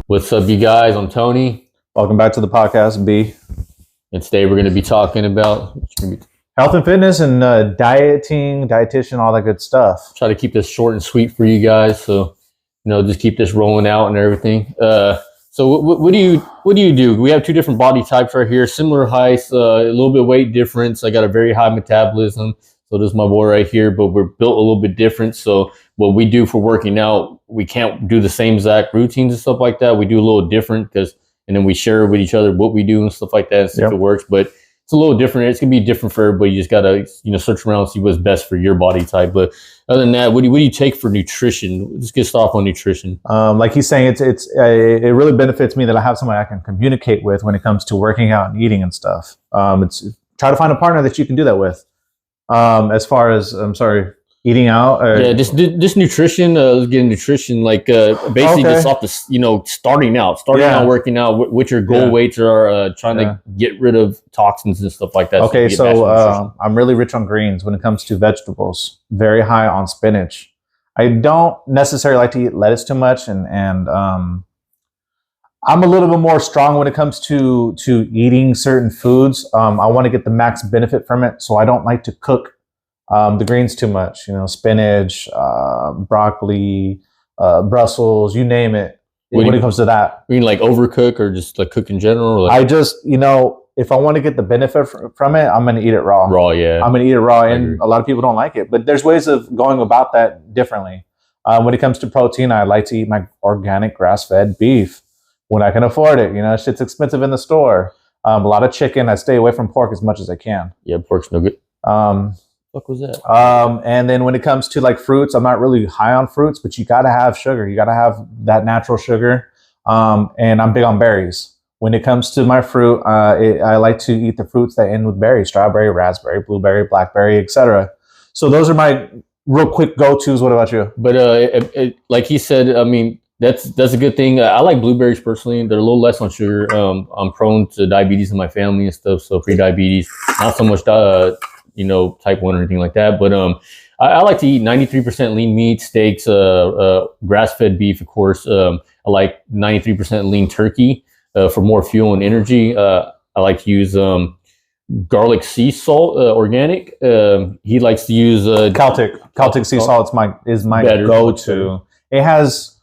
What's up, you guys? I'm Tony, Welcome back to the podcast, B. and today we're going to be talking about Health and fitness and dieting, dietitian, all that good stuff. try to keep this short and sweet for you guys. So, just keep this rolling out and everything. So, what do you do? We have two different body types right here, similar heights, a little bit weight difference. I got a very high metabolism, so this is my boy right here. But we're built a little bit different. So, what we do for working out, we can't do the same exact routines and stuff like that. We do a little different and then we share with each other what we do and stuff like that and see if it works. But it's a little different. It's gonna be different for everybody. You just gotta, search around and see what's best for your body type. But other than that, what do you take for nutrition? Let's get started on nutrition. Like he's saying, it really benefits me that I have somebody I can communicate with when it comes to working out and eating and stuff. It's try to find a partner that you can do that with. As far as eating out. This nutrition. Let's get into nutrition. Like basically just off the starting out working out. What your goal weights are, trying to get rid of toxins and stuff like that. Okay, so I'm really rich on greens when it comes to vegetables. Very high on spinach. I don't necessarily like to eat lettuce too much, and I'm a little bit more strong when it comes to eating certain foods. I want to get the max benefit from it, so I don't like to cook the greens too much. Spinach, broccoli, Brussels, you name it. When it comes to that, you mean like overcook or just like cook in general? I just if I want to get the benefit from it, I'm going to eat it raw. Raw, yeah. I'm going to eat it raw, and a lot of people don't like it, but there's ways of going about that differently. When it comes to protein, I like to eat my organic grass-fed beef when I can afford it. Shit's expensive in the store. A lot of chicken. I stay away from pork as much as I can. Yeah, pork's no good. What was that? And then when it comes to like fruits, I'm not really high on fruits, but you got to have sugar. You got to have that natural sugar. And I'm big on berries. When it comes to my fruit, I like to eat the fruits that end with berry: strawberry, raspberry, blueberry, blackberry, etc. So those are my real quick go-tos. What about you? But like he said, I mean, that's a good thing. I like blueberries personally. They're a little less on sugar. I'm prone to diabetes in my family and stuff, so pre-diabetes, not so much type 1 or anything like that. But I like to eat 93% lean meat, steaks, grass-fed beef, of course. I like 93% lean turkey for more fuel and energy. I like to use garlic sea salt, organic. He likes to use Celtic sea salt is my go-to. It has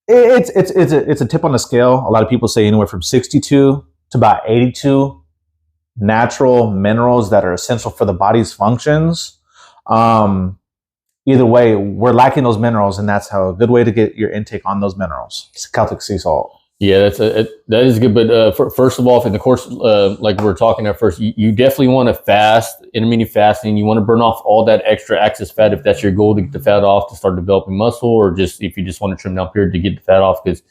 it's a tip on the scale. A lot of people say anywhere from 62 to about 82 natural minerals that are essential for the body's functions. Either way, we're lacking those minerals, and that's how a good way to get your intake on those minerals. It's Celtic sea salt. Yeah, that is good. But first of all, in the course, like we were talking at first, you definitely want to fast, intermittent fasting. You want to burn off all that extra excess fat if that's your goal, to get the fat off to start developing muscle, or just if you just want to trim down period to get the fat off, because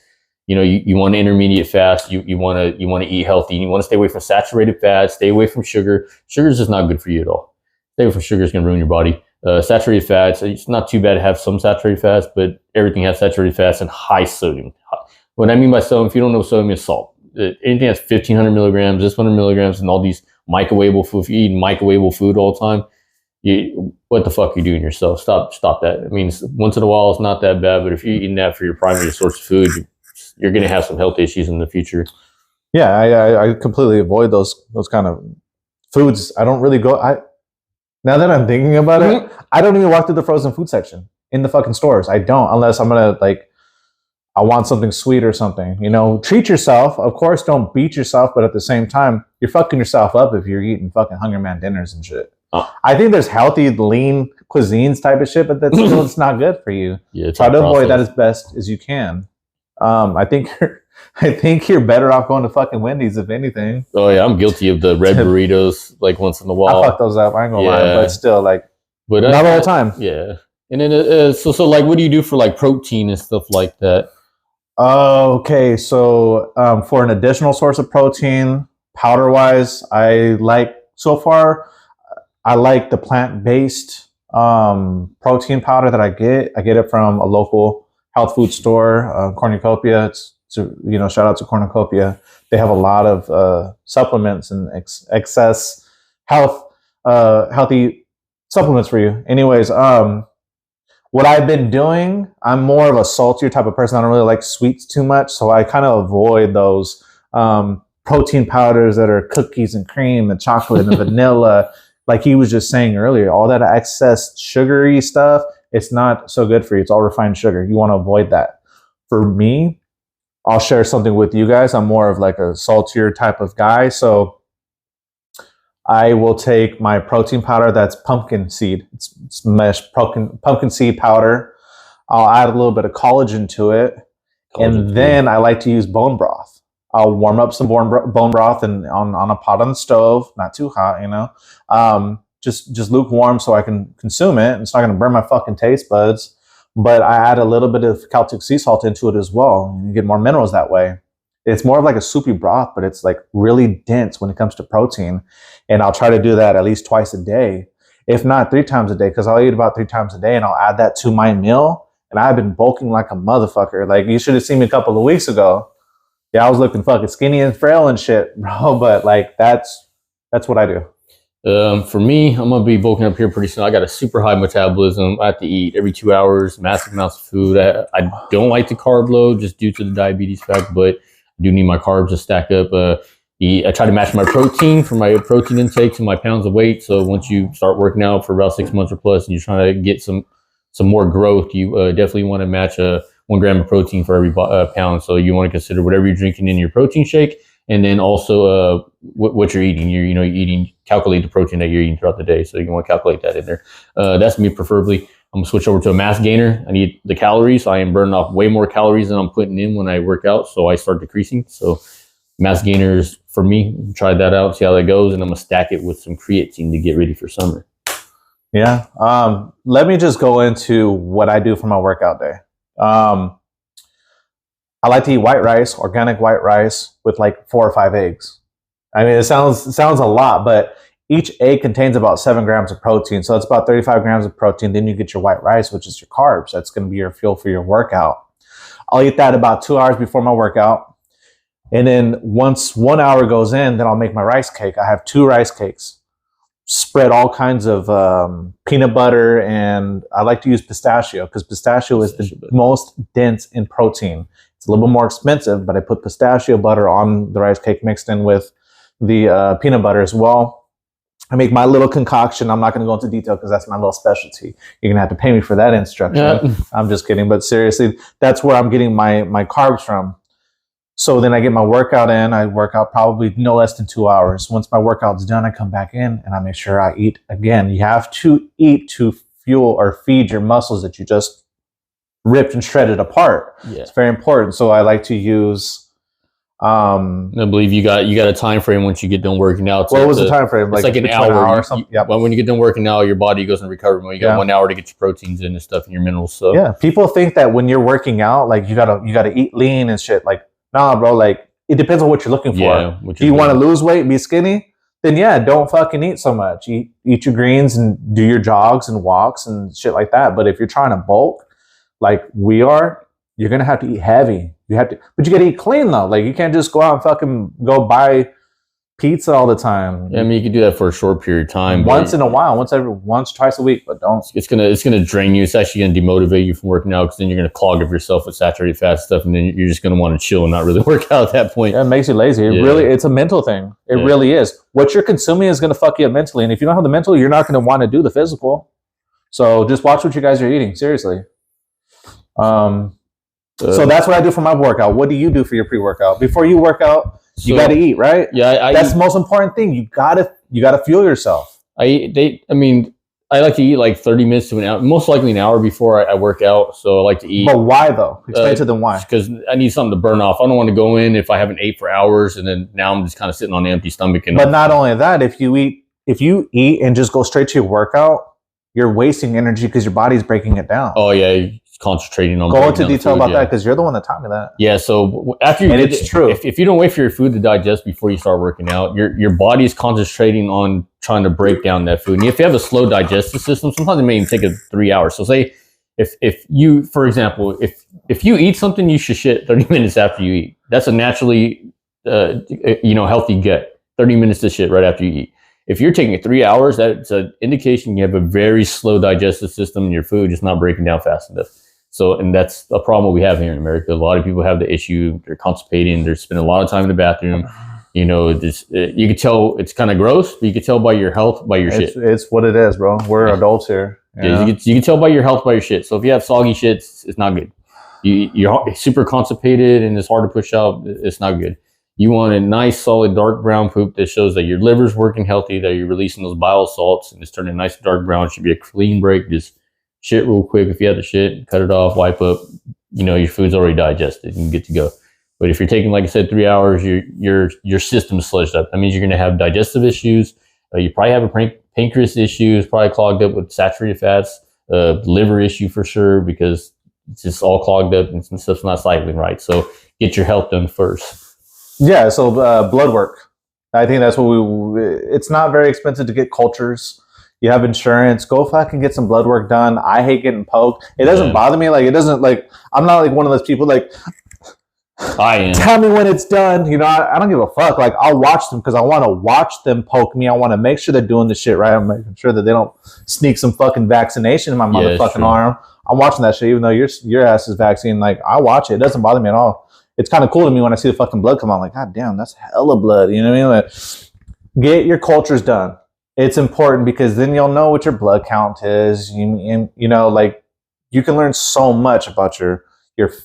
you want to intermediate fast. You want to eat healthy, and you want to stay away from saturated fat. Stay away from sugar. Sugar is just not good for you at all. Stay away from sugar; it's going to ruin your body. Saturated fats. It's not too bad to have some saturated fats, but everything has saturated fats and high sodium. What I mean by sodium, if you don't know, sodium is salt. Anything that's 1,500 milligrams, this 100 milligrams, and all these microwavable food. If you eat microwavable food all the time, what the fuck are you doing yourself? Stop that. I mean, once in a while, it's not that bad, but if you're eating that for your primary source of food, you're going to have some health issues in the future. Yeah, I completely avoid those kind of foods. I don't really go. Now that I'm thinking about it, I don't even walk through the frozen food section in the fucking stores. I don't, unless I'm gonna I want something sweet or something. Treat yourself. Of course, don't beat yourself, but at the same time, you're fucking yourself up if you're eating fucking Hungry Man dinners and shit. I think there's healthy, lean cuisines type of shit, but that's still it's not good for you. Yeah, try to avoid that as best as you can. I think you're better off going to fucking Wendy's, if anything. Oh yeah, I'm guilty of the red burritos like once in a while. I fuck those up. I ain't gonna lie, but still, not all the time. Yeah, and then so like, what do you do for like protein and stuff like that? Okay, so for an additional source of protein, powder wise, I like the plant-based protein powder that I get. I get it from a local health food store, Cornucopia. Shout out to Cornucopia. They have a lot of supplements and excess healthy supplements for you. Anyways, what I've been doing, I'm more of a saltier type of person. I don't really like sweets too much, so I kind of avoid those protein powders that are cookies and cream and chocolate and vanilla. Like he was just saying earlier, all that excess sugary stuff, it's not so good for you. It's all refined sugar. You want to avoid that. For me, I'll share something with you guys. I'm more of like a saltier type of guy, so I will take my protein powder that's pumpkin seed. It's meshed pumpkin seed powder. I'll add a little bit of collagen to it. And then I like to use bone broth. I'll warm up some bone broth and on a pot on the stove, not too hot, you know. Just lukewarm so I can consume it. It's not going to burn my fucking taste buds. But I add a little bit of Celtic sea salt into it as well. You get more minerals that way. It's more of like a soupy broth, but it's like really dense when it comes to protein. And I'll try to do that at least twice a day, if not 3 times a day, because I'll eat about 3 times a day and I'll add that to my meal. And I've been bulking like a motherfucker. Like you should have seen me a couple of weeks ago. Yeah, I was looking fucking skinny and frail and shit, bro. But like that's what I do. For me, I'm gonna be bulking up here pretty soon. I got a super high metabolism. I have to eat every 2 hours, massive amounts of food. I don't like the carb load just due to the diabetes fact, but I do need my carbs to stack up. I try to match my protein for my protein intake to my pounds of weight. So once you start working out for about 6 months or plus, and you're trying to get some more growth, you definitely want to match 1 gram of protein for every pound. So you want to consider whatever you're drinking in your protein shake, and then also what you're eating. You're eating, calculate the protein that you're eating throughout the day. So you want to calculate that in there. That's me preferably. I'm gonna switch over to a mass gainer. I need the calories. I am burning off way more calories than I'm putting in when I work out, so I start decreasing. So mass gainers for me. Try that out, see how that goes, and I'm gonna stack it with some creatine to get ready for summer. Yeah. Let me just go into what I do for my workout day. I like to eat white rice, organic white rice, with like 4 or 5 eggs. I mean, it sounds a lot, but each egg contains about 7 grams of protein. So it's about 35 grams of protein. Then you get your white rice, which is your carbs. That's going to be your fuel for your workout. I'll eat that about 2 hours before my workout. And then once 1 hour goes in, then I'll make my rice cake. I have 2 rice cakes. Spread all kinds of peanut butter, and I like to use pistachio because pistachio is the most dense in protein. It's a little bit more expensive, but I put pistachio butter on the rice cake mixed in with the peanut butter as well. I make my little concoction. I'm not going to go into detail because that's my little specialty. You're going to have to pay me for that instruction. Yeah. I'm just kidding. But seriously, that's where I'm getting my carbs from. So then I get my workout in. I work out probably no less than 2 hours. Once my workout's done, I come back in and I make sure I eat again. You have to eat to fuel or feed your muscles that you just ripped and shredded apart. Yeah. It's very important. So I like to use... I believe you got a time frame once you get done working out. What was the time frame? It's like an hour or something. Yep. When you get done working out, your body goes in recovery mode. You got 1 hour to get your proteins in and stuff and your minerals. So yeah, people think that when you're working out, like you gotta eat lean and shit. Like, nah, bro. Like it depends on what you're looking for. Yeah, do you want to lose weight, be skinny? Then yeah, don't fucking eat so much. Eat your greens and do your jogs and walks and shit like that. But if you're trying to bulk, like we are, you're gonna have to eat heavy. You have to, but you gotta eat clean though. Like you can't just go out and fucking go buy pizza all the time. Yeah, I mean you can do that for a short period of time. Once in a while, twice a week, but don't. It's gonna drain you. It's actually gonna demotivate you from working out because then you're gonna clog up yourself with saturated fat stuff, and then you're just gonna want to chill and not really work out at that point. Yeah, it makes you lazy. It's a mental thing. It really is. What you're consuming is gonna fuck you up mentally, and if you don't have the mental, you're not gonna want to do the physical. So just watch what you guys are eating. Seriously. So that's what I do for my workout. What do you do for your pre-workout? Before you work out, you got to eat, right? Yeah, that's the most important thing. You gotta fuel yourself. I like to eat like 30 minutes to an hour, most likely an hour before I work out. So I like to eat. But why though? Explain to them why. Because I need something to burn off. I don't want to go in if I haven't ate for hours and then now I'm just kind of sitting on an empty stomach. But not only that, if you eat and just go straight to your workout, you're wasting energy because your body's breaking it down. Oh yeah. Concentrating on go into detail about that because you're the one that taught me that. Yeah, so after you it's true. If you don't wait for your food to digest before you start working out, your body is concentrating on trying to break down that food. And if you have a slow digestive system, sometimes it may even take 3 hours. So say if you, for example, if you eat something, you should shit 30 minutes after you eat. That's a naturally healthy gut. 30 minutes to shit right after you eat. if you're taking 3 hours, that's an indication you have a very slow digestive system and your food is not breaking down fast enough. So, and that's a problem we have here in America. A lot of people have the issue. They're constipating. They're spending a lot of time in the bathroom. You know, this, you can tell it's kind of gross, but you can tell by your health, by your shit. It's what it is, bro. We're adults here. Yeah, you can tell by your health, by your shit. So if you have soggy shit, it's not good. You're super constipated and it's hard to push out. It's not good. You want a nice, solid, dark brown poop that shows that your liver's working healthy, that you're releasing those bile salts, and it's turning nice dark brown. It should be a clean break. Just shit real quick. If you have the shit, cut it off, wipe up. You know, your food's already digested and get to go. But if you're taking, like I said, 3 hours, your system's sludged up. That means you're going to have digestive issues. You probably have a pancreas issues, probably clogged up with saturated fats, liver issue for sure, because it's just all clogged up and some stuff's not cycling right. So get your health done first. Yeah, so blood work. I think that's what it's not very expensive to get cultures. You have insurance, go fucking get some blood work done. I hate getting poked. It doesn't bother me. Like, it doesn't, like, I'm not like one of those people like, I am. Tell me when it's done. You know, I don't give a fuck. Like, I'll watch them because I want to watch them poke me. I want to make sure they're doing the shit right. I'm making sure that they don't sneak some fucking vaccination in my motherfucking arm. I'm watching that shit, even though your ass is vaccinated. Like, I watch it. It doesn't bother me at all. It's kind of cool to me when I see the fucking blood come out. Like, God damn, that's hella blood. You know what I mean? Like, get your cultures done. It's important because then you'll know what your blood count is. You know, like, you can learn so much about your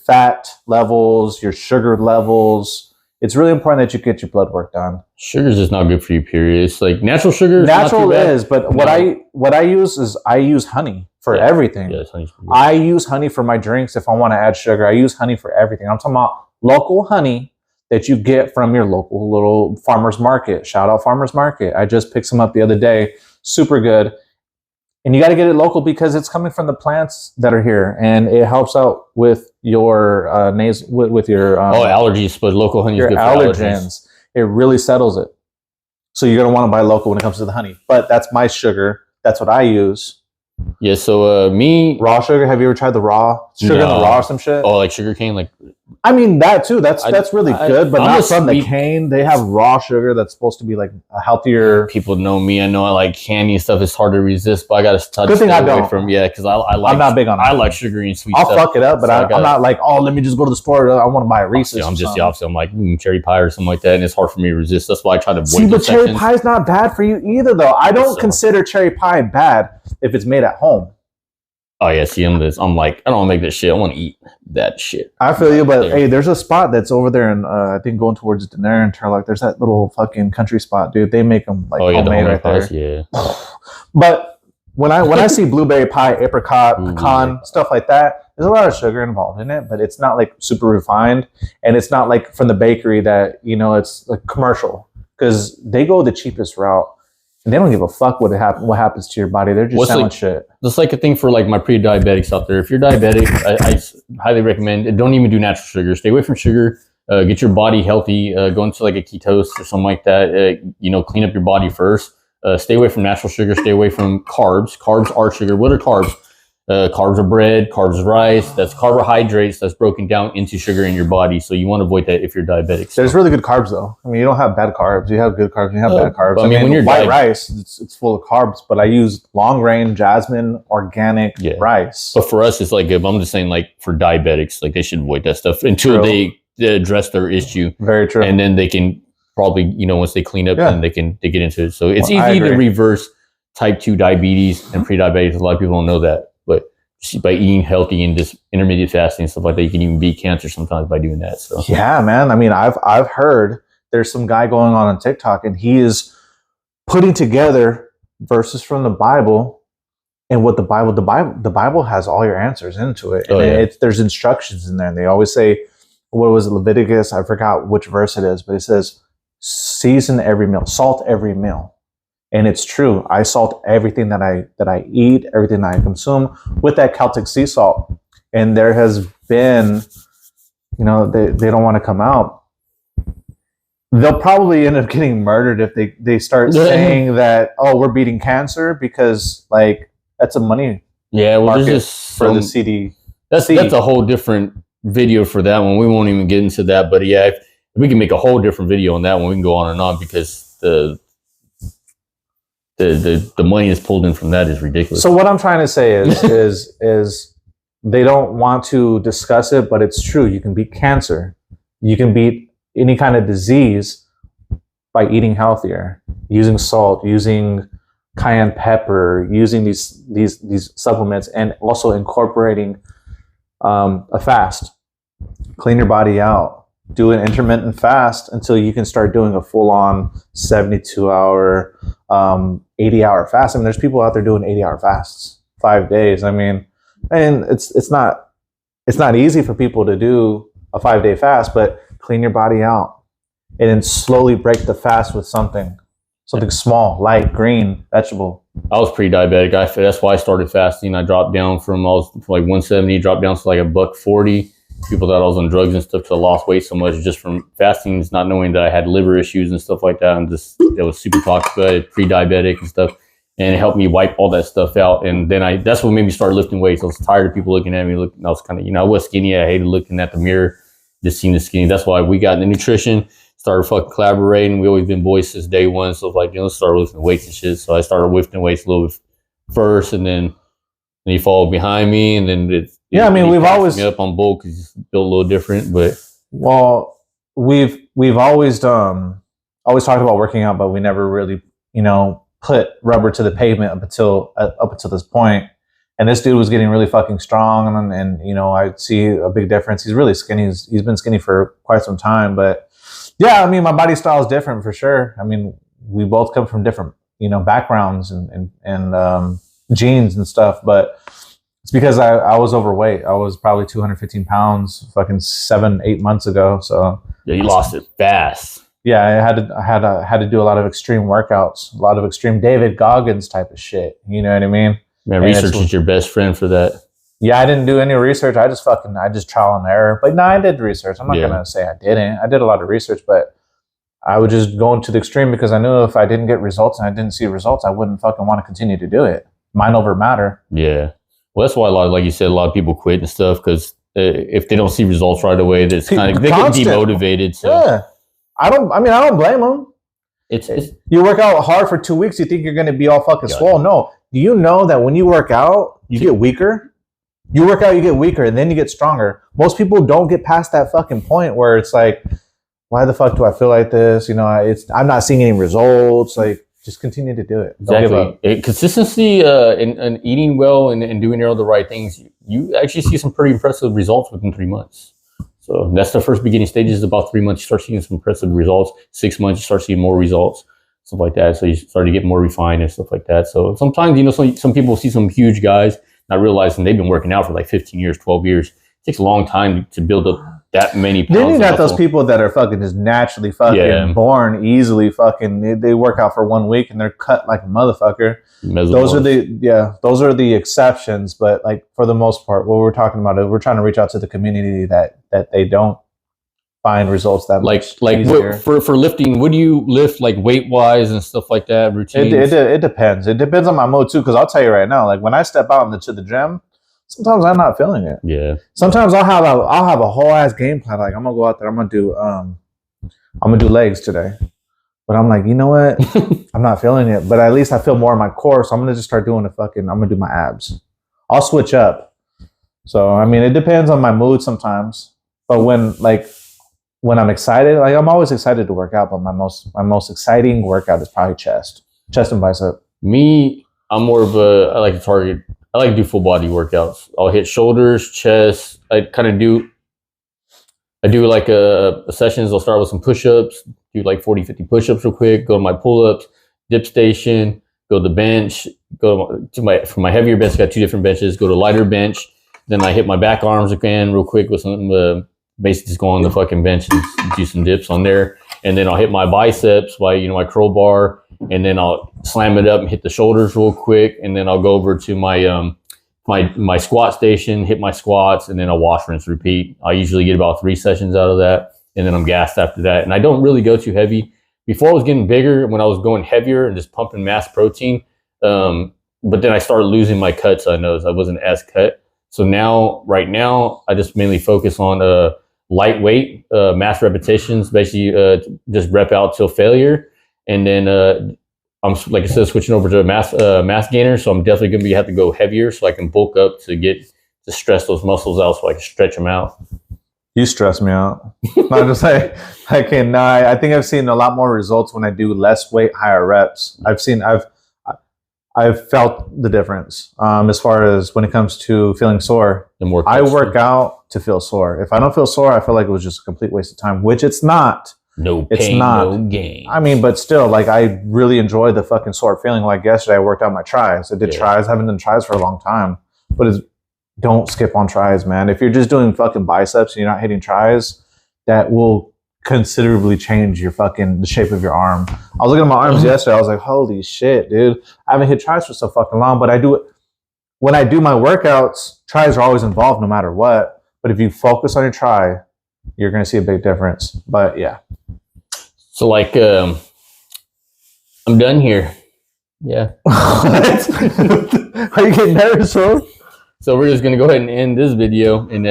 fat levels, your sugar levels. It's really important that you get your blood work done. Sugar's just not good for you, period. It's like natural sugar. Natural is, but what I use is I use honey for everything. Yes, honey's good. I use honey for my drinks if I want to add sugar. I use honey for everything. I'm talking about local honey that you get from your local little farmer's market. Shout out farmer's market. I just picked some up the other day. Super good. And you got to get it local because it's coming from the plants that are here, and it helps out with your with your allergies. But local honey is good for allergens. It really settles it. So you're gonna want to buy local when it comes to the honey. But that's my sugar. That's what I use. Yeah. So raw sugar. Have you ever tried the raw sugar in the raw or some shit? Oh, like sugar cane, like. I mean that too. That's really good, but not from the cane. They have raw sugar that's supposed to be like a healthier. People know me. I know I like candy and stuff. It's hard to resist, but I got to touch. Good thing I don't. Because I like. I'm not big on. I like sugary and sweet. I'll fuck it up, but I'm not like, oh, let me just go to the store. I want to buy a Reese's. I'm just the opposite. I'm like cherry pie or something like that, and it's hard for me to resist. That's why I try to avoid. See, but cherry pie is not bad for you either, though. I don't consider cherry pie bad if it's made at home. Oh yeah, see, I'm like, I don't want to make this shit. I want to eat that shit. I feel you, but hey, there's a spot that's over there, and I think going towards Denair and Turlock. There's that little fucking country spot, dude. They make them like homemade right there. Yeah. But when I see blueberry pie, apricot, pecan, stuff like that, there's a lot of sugar involved in it, but it's not like super refined, and it's not like from the bakery that it's like commercial because they go the cheapest route. And they don't give a fuck what happens to your body. They're just selling shit. That's like a thing for like my pre-diabetics out there. If you're diabetic, I highly recommend don't even do natural sugar. Stay away from sugar. Get your body healthy. Go into like a ketose or something like that. Clean up your body first. Stay away from natural sugar. Stay away from carbs. Carbs are sugar. What are carbs? Carbs are bread, carbs are rice. That's carbohydrates that's broken down into sugar in your body. So you want to avoid that if you're diabetic. There's really good carbs though. I mean, you don't have bad carbs. You have good carbs. You have bad carbs. I mean, when you're white rice, it's full of carbs. But I use long grain, jasmine, organic rice. But for us, it's like I'm just saying, like for diabetics, like they should avoid that stuff until they address their issue. Very true. And then they can probably, once they clean up, then they get into it. So it's easy to reverse type 2 diabetes and pre-diabetes. A lot of people don't know that. But by eating healthy and just intermittent fasting and stuff like that, you can even beat cancer sometimes by doing that. So yeah, man. I mean, I've heard there's some guy going on TikTok and he is putting together verses from the Bible and what the Bible has all your answers into it. And there's instructions in there. And they always say, what was it, Leviticus? I forgot which verse it is, but it says, season every meal, salt every meal. And it's true. I salt everything that I eat, everything that I consume with that Celtic sea salt. And there has been, they don't want to come out. They'll probably end up getting murdered if they start saying that, oh, we're beating cancer because like that's a money market for the CD. That's a whole different video for that one. We won't even get into that. But yeah, if we can make a whole different video on that one, we can go on and on because the money that's pulled in from that is ridiculous. So what I'm trying to say is they don't want to discuss it, but it's true. You can beat cancer. You can beat any kind of disease by eating healthier, using salt, using cayenne pepper, using these supplements, and also incorporating a fast. Clean your body out. Do an intermittent fast until you can start doing a full-on 72-hour, 80-hour fast. I mean, there's people out there doing 80-hour fasts, 5 days. I mean, and it's not easy for people to do a 5-day fast, but clean your body out and then slowly break the fast with something small, light, green, vegetable. I was pre-diabetic. That's why I started fasting. I dropped down from like 170, dropped down to like $140. People thought I was on drugs and stuff because I lost weight so much just from fasting, not knowing that I had liver issues and stuff like that. And just it was super toxic, pre-diabetic and stuff. And it helped me wipe all that stuff out. And then that's what made me start lifting weights. I was tired of people looking at me. I was kind of, I was skinny. I hated looking at the mirror, just seeing the skinny. That's why we got into nutrition, started fucking collaborating. We always been boys since day one. So like, let's start lifting weights and shit. So I started lifting weights a little bit first, and then he followed behind me, and then we've always me up on bulk because he's built a little different. But we've always talked about working out, but we never really put rubber to the pavement up until this point. And this dude was getting really fucking strong, and I see a big difference. He's really skinny. He's been skinny for quite some time, but yeah, I mean, my body style is different for sure. I mean, we both come from different backgrounds and genes and stuff, but it's because I was overweight. I was probably 215 pounds fucking 7-8 months ago. So yeah, you lost it fast. Yeah, I had to do a lot of extreme workouts, a lot of extreme David Goggins type of shit. You know what I mean? Man, research is your best friend for that. Yeah, I didn't do any research. I just trial and error. But no, I did research. I'm not gonna say I didn't. I did a lot of research, but I would just go into the extreme because I knew if I didn't get results and I didn't see results, I wouldn't fucking want to continue to do it. Mind over matter. Yeah. Well, that's why like you said, a lot of people quit and stuff because if they don't see results right away, they get demotivated. So. Yeah. I don't blame them. It's you work out hard for 2 weeks, you think you're going to be all fucking swole. No. Do you know that when you work out, you get weaker? You work out, you get weaker, and then you get stronger. Most people don't get past that fucking point where it's like, why the fuck do I feel like this? I'm not seeing any results. Like, just continue to do it. Don't give up. Consistency and eating well and doing all the right things, you actually see some pretty impressive results within 3 months. So that's the first beginning stages. About 3 months, you start seeing some impressive results. 6 months, you start seeing more results, stuff like that. So you start to get more refined and stuff like that. So sometimes, some people see some huge guys, not realizing they've been working out for like 15 years, 12 years. It takes a long time to build up that many pounds. Then you got those people that are fucking just naturally fucking born easily fucking. They work out for 1 week and they're cut like a motherfucker. Those are the exceptions. But like for the most part, what we're talking about is we're trying to reach out to the community that they don't find results that much easier. For lifting, what do you lift like weight wise and stuff like that? Routines? It depends. It depends on my mood too. Because I'll tell you right now, like when I step out into the gym, sometimes I'm not feeling it. Yeah. Sometimes I'll have a whole ass game plan. Like I'm gonna go out there. I'm gonna do legs today. But I'm like, you know what? I'm not feeling it. But at least I feel more in my core. So I'm gonna just start doing I'm gonna do my abs. I'll switch up. So I mean, it depends on my mood sometimes. But when I'm excited, like I'm always excited to work out. But my most exciting workout is probably chest and bicep. Me, I'm more of I like to do full body workouts. I'll hit shoulders, chest. I do like a sessions. I'll start with some push-ups, do like 40, 50 push-ups real quick, go to my pull-ups, dip station, go to the bench, for my heavier bench, I got 2 different benches, go to lighter bench. Then I hit my back arms again real quick with some, basically just go on the fucking bench and do some dips on there. And then I'll hit my biceps by, my curl bar. And then I'll slam it up and hit the shoulders real quick. And then I'll go over to my my squat station, hit my squats, and then I'll wash, rinse, repeat. I usually get about 3 sessions out of that. And then I'm gassed after that. And I don't really go too heavy. Before I was getting bigger, when I was going heavier and just pumping mass protein. But then I started losing my cuts. I noticed I wasn't as cut. So right now, I just mainly focus on lightweight mass repetitions, basically just rep out till failure. And then I'm like I said, switching over to a mass gainer, so I'm definitely gonna have to go heavier so I can bulk up to stress those muscles out so I can stretch them out. You stress me out. No, just like I can. I think I've seen a lot more results when I do less weight, higher reps. I've felt the difference as far as when it comes to feeling sore. The more I work out to feel sore. If I don't feel sore, I feel like it was just a complete waste of time, which it's not. No pain, It's not. no gain. I mean, but still, like I really enjoy the fucking sore feeling. Like yesterday, I worked out my tries. I did tries. I haven't done tries for a long time, but don't skip on tries, man. If you're just doing fucking biceps and you're not hitting tries, that will considerably change the shape of your arm. I was looking at my arms yesterday. I was like, holy shit, dude. I haven't hit tries for so fucking long, but I do it. When I do my workouts, tries are always involved no matter what. But if you focus on your try, you're going to see a big difference. But yeah. So like, I'm done here. Yeah. Are you getting nervous, bro? So we're just gonna go ahead and end this video. And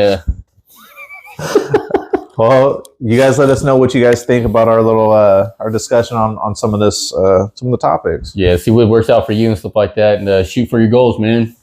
well, you guys let us know what you guys think about our little our discussion on some of this some of the topics. yeah, see what works out for you and stuff like that, and shoot for your goals, man.